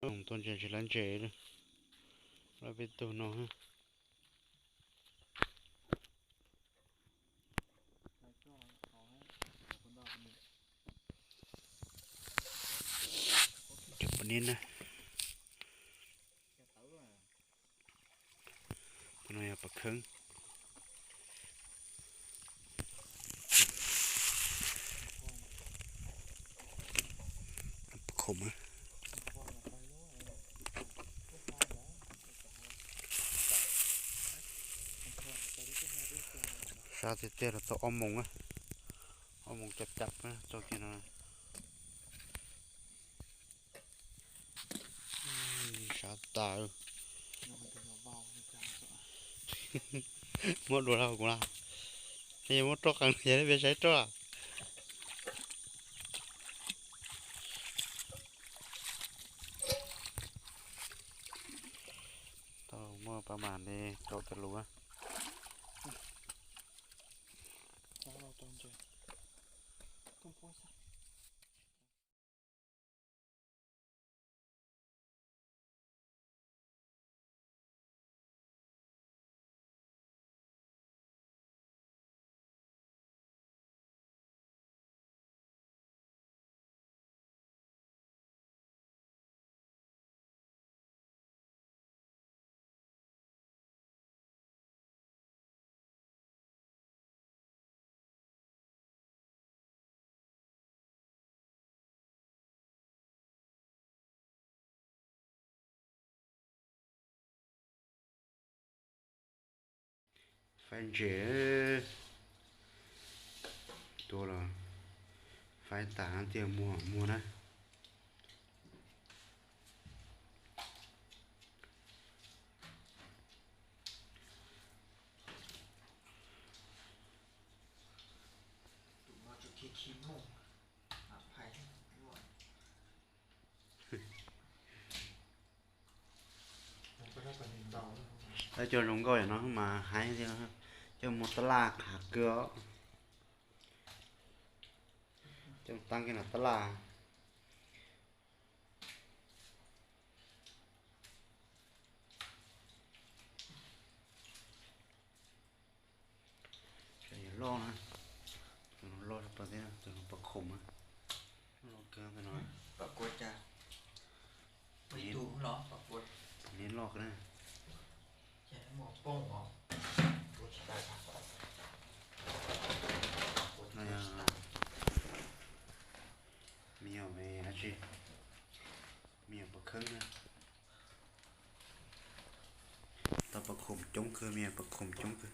tôn chỉ làm chế nữa là biết tụi nó ha chụp bên này con này bạc khưng khủng á sao thì tê là tao ôm mông chập chập á cho kia nó sao tao mua đồ đâu cũng là thì mua tróc hàng gì đấy về sai tróc à tao muaประมาณนี้โจจะรู้อ่ะphải dễตัวละไฟตาเตรียมมัวนะถ้าเจอลงก็อย่างน้อยมาหายเดียวครับเจอมอตลาขาเกลือเจอตั้งกันหนักตลาใช่ล่อนะล่อประเดี๋ยวตัวประคมอ่ะล่อเกลือไปหน่อยปรากฏจะไปดูเหรอปรากฏนี่ลอกนะแค่หมอป้งเหรอตัวชิบะนี่มีเอาไปนะชีมีเอาประครึ่งนะตาประคมจงคือมีประคมจงคือ